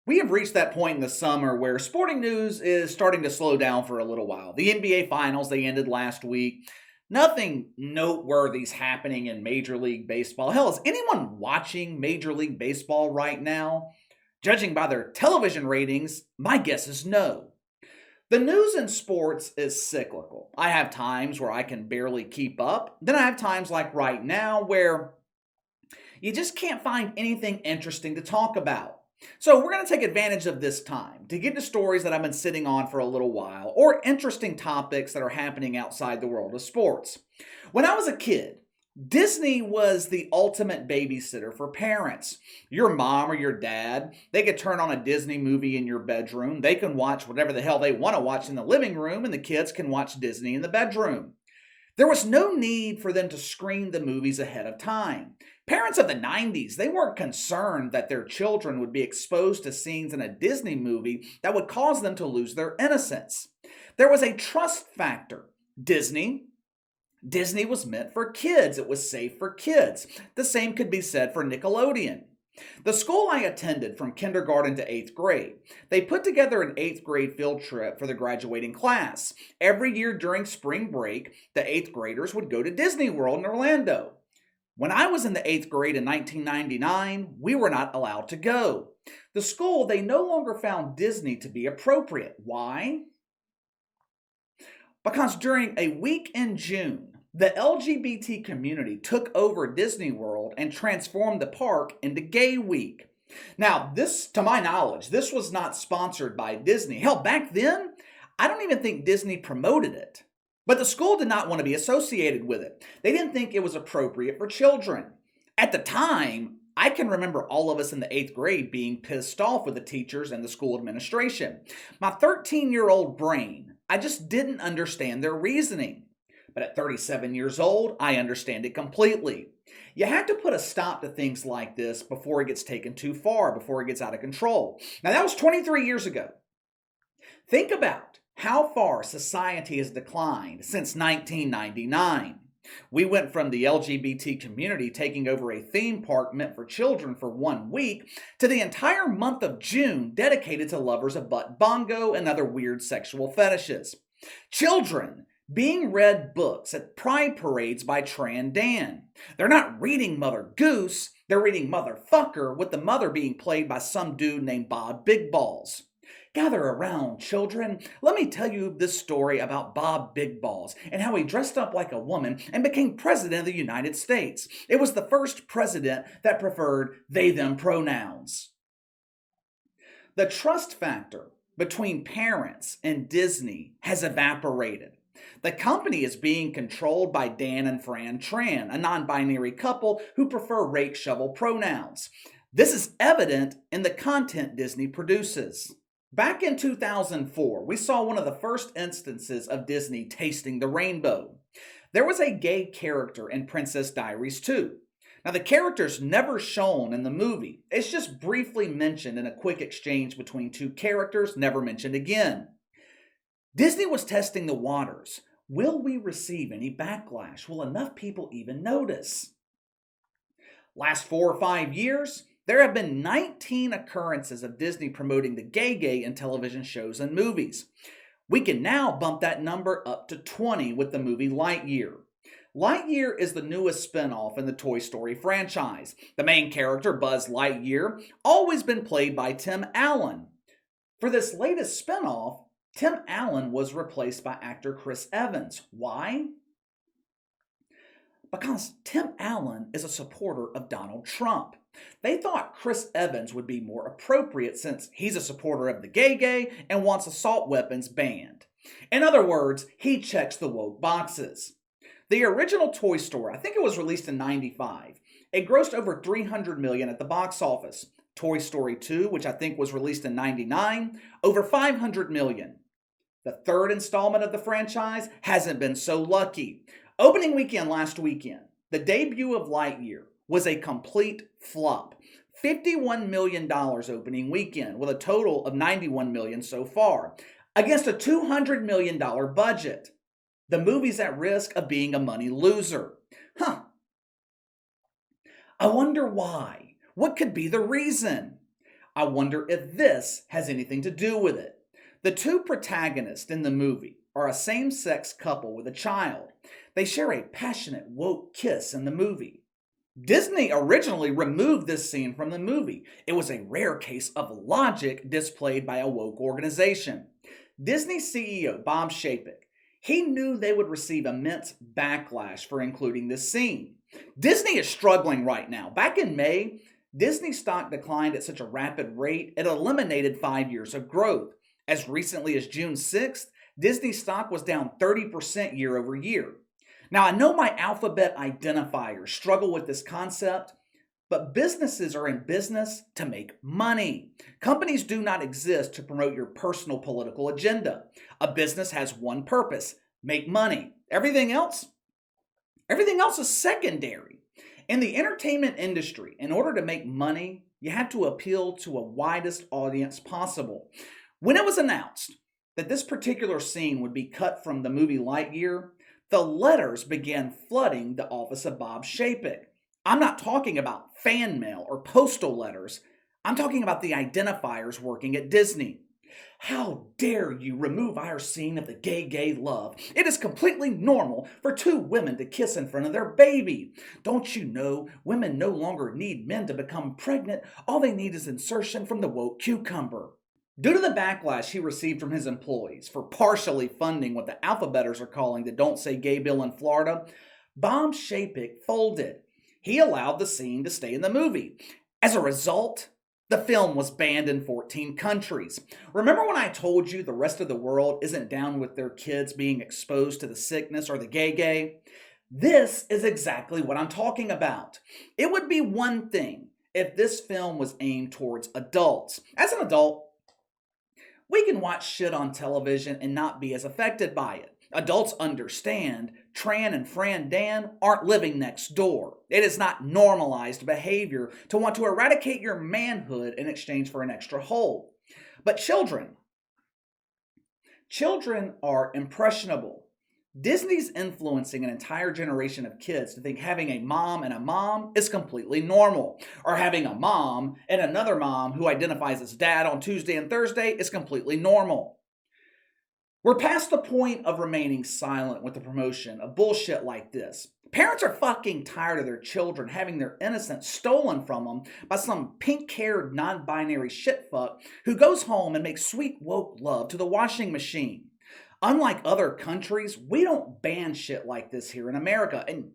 We have reached that point in the summer where sporting news is starting to slow down for a little while. The NBA Finals, they ended last week. Nothing noteworthy is happening in Major League Baseball. Hell, is anyone watching Major League Baseball right now? Judging by their television ratings, my guess is no. The news in sports is cyclical. I have times where I can barely keep up. Then I have times like right now where you just can't find anything interesting to talk about. So, we're going to take advantage of this time to get to stories that I've been sitting on for a little while or interesting topics that are happening outside the world of sports. When I was a kid, Disney was the ultimate babysitter for parents. Your mom or your dad, they could turn on a Disney movie in your bedroom. They can watch whatever the hell they want to watch in the living room, and the kids can watch Disney in the bedroom. There was no need for them to screen the movies ahead of time. Parents of the 90s, they weren't concerned that their children would be exposed to scenes in a Disney movie that would cause them to lose their innocence. There was a trust factor. Disney was meant for kids. It was safe for kids. The same could be said for Nickelodeon. The school I attended from kindergarten to 8th grade, they put together an 8th grade field trip for the graduating class. Every year during spring break, the 8th graders would go to Disney World in Orlando. When I was in the 8th grade in 1999, we were not allowed to go. The school, they no longer found Disney to be appropriate. Why? Because during a week in June, the LGBT community took over Disney World and transformed the park into Gay Week. Now, this, to my knowledge, this was not sponsored by Disney. Hell, back then, I don't even think Disney promoted it. But the school did not want to be associated with it. They didn't think it was appropriate for children. At the time, I can remember all of us in the 8th grade being pissed off with the teachers and the school administration. My 13-year-old brain, I just didn't understand their reasoning. But at 37 years old, I understand it completely. You have to put a stop to things like this before it gets taken too far, before it gets out of control. Now, that was 23 years ago. Think about how far society has declined since 1999. We went from the LGBT community taking over a theme park meant for children for 1 week to the entire month of June dedicated to lovers of butt bongo and other weird sexual fetishes. Children being read books at pride parades by Tran Dan. They're not reading Mother Goose, they're reading Motherfucker, with the mother being played by some dude named Bob Big Balls. Gather around, children. Let me tell you this story about Bob Big Balls and how he dressed up like a woman and became president of the United States. It was the first president that preferred they-them pronouns. The trust factor between parents and Disney has evaporated. The company is being controlled by Dan and Fran Tran, a non-binary couple who prefer rake shovel pronouns. This is evident in the content Disney produces. Back in 2004, we saw one of the first instances of Disney tasting the rainbow. There was a gay character in Princess Diaries 2. Now, the character's never shown in the movie. It's just briefly mentioned in a quick exchange between two characters, never mentioned again. Disney was testing the waters. Will we receive any backlash? Will enough people even notice? Last 4 or 5 years, there have been 19 occurrences of Disney promoting the gay in television shows and movies. We can now bump that number up to 20 with the movie Lightyear. Lightyear is the newest spin-off in the Toy Story franchise. The main character, Buzz Lightyear, always been played by Tim Allen. For this latest spin-off, Tim Allen was replaced by actor Chris Evans. Why? Because Tim Allen is a supporter of Donald Trump. They thought Chris Evans would be more appropriate since he's a supporter of the gay and wants assault weapons banned. In other words, he checks the woke boxes. The original Toy Story, I think it was released in '95. It grossed over $300 million at the box office. Toy Story 2, which I think was released in '99, over $500 million. The third installment of the franchise hasn't been so lucky. Opening weekend last weekend, the debut of Lightyear was a complete flop. $51 million opening weekend, with a total of $91 million so far, against a $200 million budget. The movie's at risk of being a money loser. I wonder why. What could be the reason? I wonder if this has anything to do with it. The two protagonists in the movie are a same-sex couple with a child. They share a passionate, woke kiss in the movie. Disney originally removed this scene from the movie. It was a rare case of logic displayed by a woke organization. Disney CEO Bob Chapek, he knew they would receive immense backlash for including this scene. Disney is struggling right now. Back in May, Disney stock declined at such a rapid rate, it eliminated 5 years of growth. As recently as June 6th, Disney stock was down 30% year over year. Now, I know my alphabet identifiers struggle with this concept, but businesses are in business to make money. Companies do not exist to promote your personal political agenda. A business has one purpose: make money. Everything else is secondary. In the entertainment industry, in order to make money, you have to appeal to a widest audience possible. When it was announced that this particular scene would be cut from the movie Lightyear, the letters began flooding the office of Bob Chapek. I'm not talking about fan mail or postal letters. I'm talking about the identifiers working at Disney. How dare you remove our scene of the gay love? It is completely normal for two women to kiss in front of their baby. Don't you know women no longer need men to become pregnant? All they need is insertion from the woke cucumber. Due to the backlash he received from his employees for partially funding what the alphabeters are calling the Don't Say Gay bill in Florida, Bob Chapek folded. He allowed the scene to stay in the movie. As a result, the film was banned in 14 countries. Remember when I told you the rest of the world isn't down with their kids being exposed to the sickness or the gay? This is exactly what I'm talking about. It would be one thing if this film was aimed towards adults. As an adult, we can watch shit on television and not be as affected by it. Adults understand Tran and Fran Dan aren't living next door. It is not normalized behavior to want to eradicate your manhood in exchange for an extra hole. But children are impressionable. Disney's influencing an entire generation of kids to think having a mom and a mom is completely normal, or having a mom and another mom who identifies as dad on Tuesday and Thursday is completely normal. We're past the point of remaining silent with the promotion of bullshit like this. Parents are fucking tired of their children having their innocence stolen from them by some pink-haired, non-binary shitfuck who goes home and makes sweet woke love to the washing machine. Unlike other countries, we don't ban shit like this here in America. And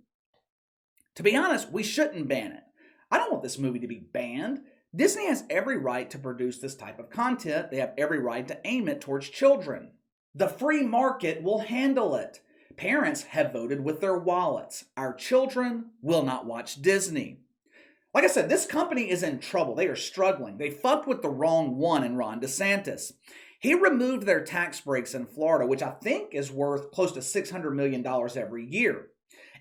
to be honest, we shouldn't ban it. I don't want this movie to be banned. Disney has every right to produce this type of content. They have every right to aim it towards children. The free market will handle it. Parents have voted with their wallets. Our children will not watch Disney. Like I said, this company is in trouble. They are struggling. They fucked with the wrong one in Ron DeSantis. He removed their tax breaks in Florida, which I think is worth close to $600 million every year.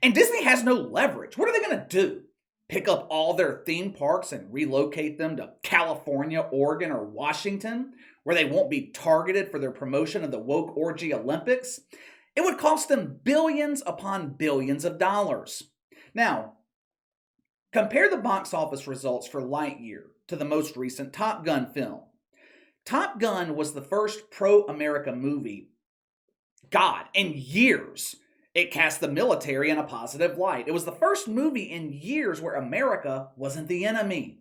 And Disney has no leverage. What are they going to do? Pick up all their theme parks and relocate them to California, Oregon, or Washington, where they won't be targeted for their promotion of the woke orgy Olympics? It would cost them billions upon billions of dollars. Now, compare the box office results for Lightyear to the most recent Top Gun film. Top Gun was the first pro-America movie, in years. It cast the military in a positive light. It was the first movie in years where America wasn't the enemy.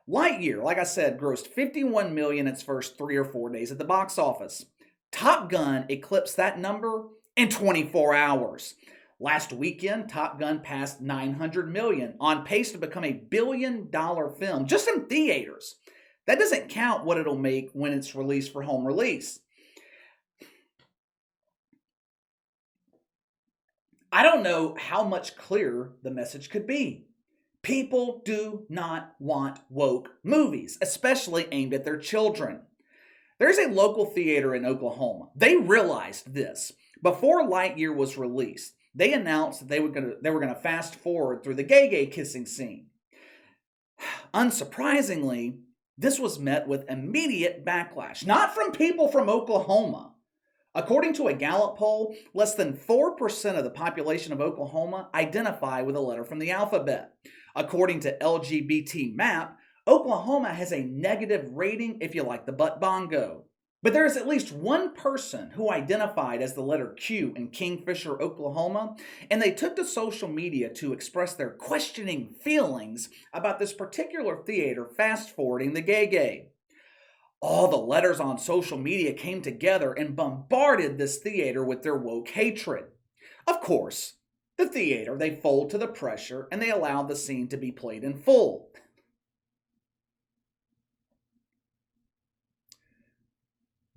Lightyear, like I said, grossed $51 million its first 3 or 4 days at the box office. Top Gun eclipsed that number in 24 hours. Last weekend, Top Gun passed $900 million, on pace to become a billion-dollar film just in theaters. That doesn't count what it'll make when it's released for home release. I don't know how much clearer the message could be. People do not want woke movies, especially aimed at their children. There's a local theater in Oklahoma. They realized this. Before Lightyear was released, they announced that they were going to fast forward through the gay kissing scene. Unsurprisingly, this was met with immediate backlash, not from people from Oklahoma. According to a Gallup poll, less than 4% of the population of Oklahoma identify with a letter from the alphabet. According to LGBT Map, Oklahoma has a negative rating if you like the butt bongo. But there is at least one person who identified as the letter Q in Kingfisher, Oklahoma, and they took to social media to express their questioning feelings about this particular theater fast-forwarding the gay. All the letters on social media came together and bombarded this theater with their woke hatred. Of course, the theater, they fold to the pressure and they allowed the scene to be played in full.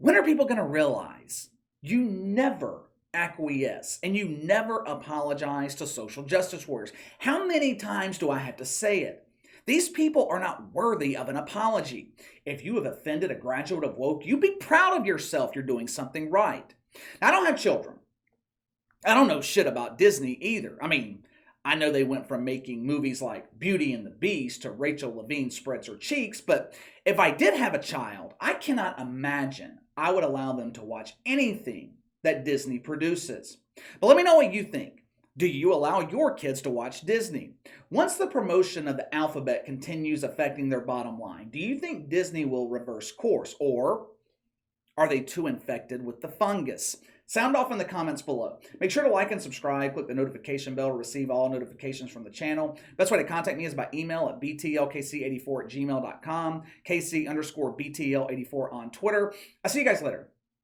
When are people going to realize you never acquiesce and you never apologize to social justice warriors? How many times do I have to say it? These people are not worthy of an apology. If you have offended a graduate of woke, you be proud of yourself. You're doing something right. Now, I don't have children. I don't know shit about Disney either. I mean, I know they went from making movies like Beauty and the Beast to Rachel Levine Spreads Her Cheeks, but if I did have a child, I cannot imagine I would allow them to watch anything that Disney produces. But let me know what you think. Do you allow your kids to watch Disney? Once the promotion of the alphabet continues affecting their bottom line, do you think Disney will reverse course, or are they too infected with the fungus? Sound off in the comments below. Make sure to like and subscribe. Click the notification bell to receive all notifications from the channel. Best way to contact me is by email at btlkc84@gmail.com, kc_btl84 on Twitter. I'll see you guys later.